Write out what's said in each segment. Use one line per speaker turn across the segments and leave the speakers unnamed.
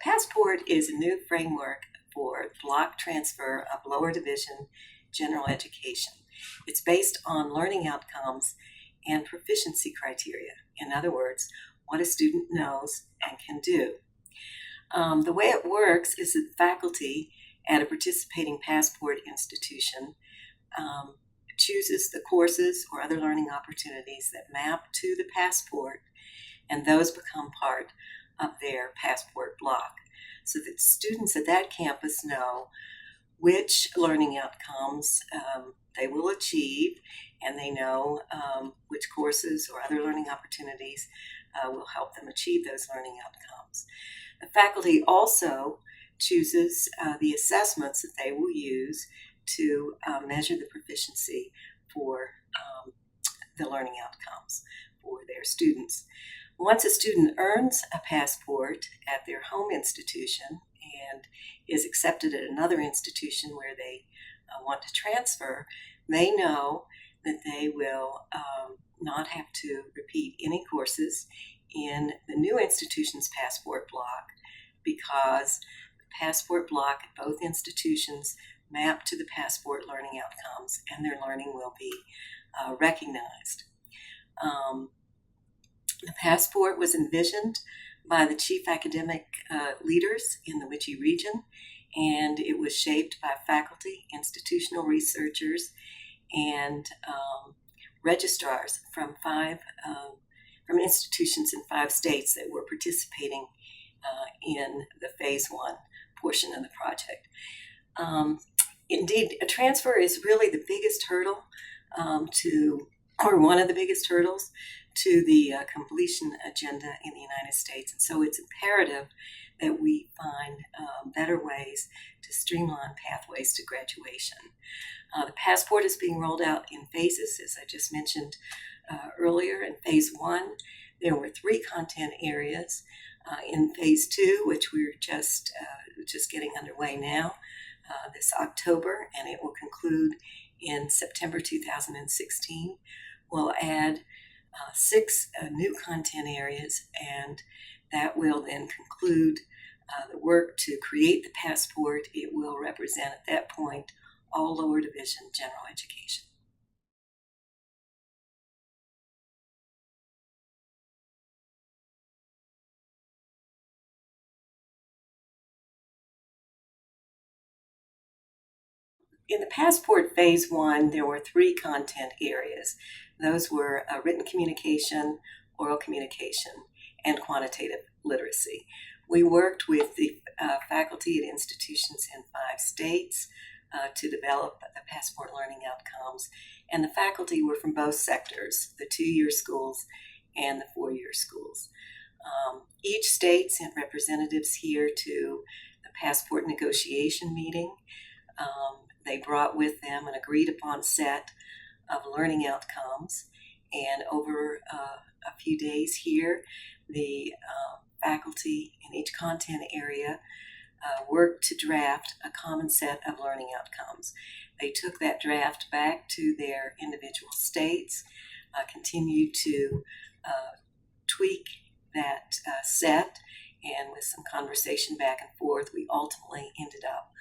Passport is a new framework for block transfer of lower division general education. It's based on learning outcomes and proficiency criteria. In other words, what a student knows and can do. The way it works is that faculty at a participating Passport institution chooses the courses or other learning opportunities that map to the Passport, and those become part of their Passport block, so that students at that campus know which learning outcomes they will achieve, and they know which courses or other learning opportunities will help them achieve those learning outcomes. The faculty also chooses the assessments that they will use to measure the proficiency for the learning outcomes for their students. Once a student earns a Passport at their home institution and is accepted at another institution where they want to transfer, they know that they will not have to repeat any courses in the new institution's Passport block, because the Passport block at both institutions map to the Passport learning outcomes, and their learning will be recognized. The Passport was envisioned by the chief academic leaders in the WICHE region, and it was shaped by faculty, institutional researchers, and registrars from institutions in 5 states that were participating in the phase 1 portion of the project. Indeed, a transfer is really the biggest hurdle or one of the biggest hurdles to the completion agenda in the United States. And so it's imperative that we find better ways to streamline pathways to graduation. The Passport is being rolled out in phases, as I just mentioned earlier. In phase 1, there were 3 content areas. In phase 2, which we're just getting underway now, this October, and it will conclude in September 2016, we'll add 6 new content areas, and that will then conclude the work to create the Passport. It will represent at that point all lower division general education. In the Passport phase 1, there were 3 content areas. Those were written communication, oral communication, and quantitative literacy. We worked with the faculty at institutions in 5 states to develop the Passport learning outcomes, and the faculty were from both sectors, the 2-year schools and the 4-year schools. Each state sent representatives here to the Passport negotiation meeting. They brought with them an agreed upon set of learning outcomes, and over a few days here, the faculty in each content area worked to draft a common set of learning outcomes. They took that draft back to their individual states, continued to tweak that set, and with some conversation back and forth, we ultimately ended up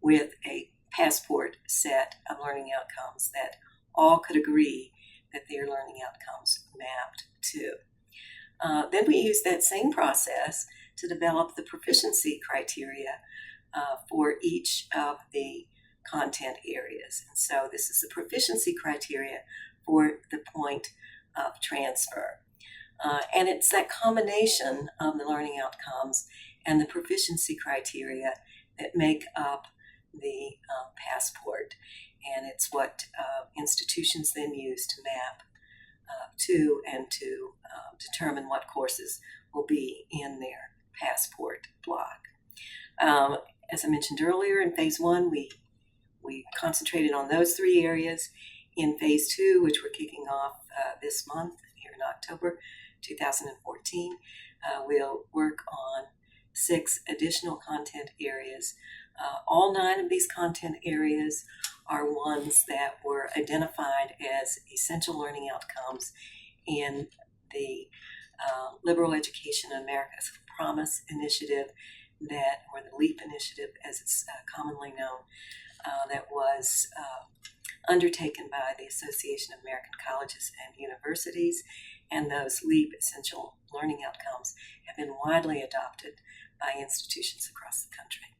with a Passport set of learning outcomes that all could agree that their learning outcomes mapped to. Then we used that same process to develop the proficiency criteria for each of the content areas. And so this is the proficiency criteria for the point of transfer. And it's that combination of the learning outcomes and the proficiency criteria that make up the Passport, and it's what institutions then use to map to and to determine what courses will be in their Passport block. As I mentioned earlier, in phase 1, we concentrated on those 3 areas. In phase 2, which we're kicking off this month here in October 2014, we'll work on 6 additional content areas. All 9 of these content areas are ones that were identified as essential learning outcomes in the Liberal Education America's Promise initiative or the LEAP initiative as it's commonly known, that was undertaken by the Association of American Colleges and Universities, and those LEAP essential learning outcomes have been widely adopted by institutions across the country.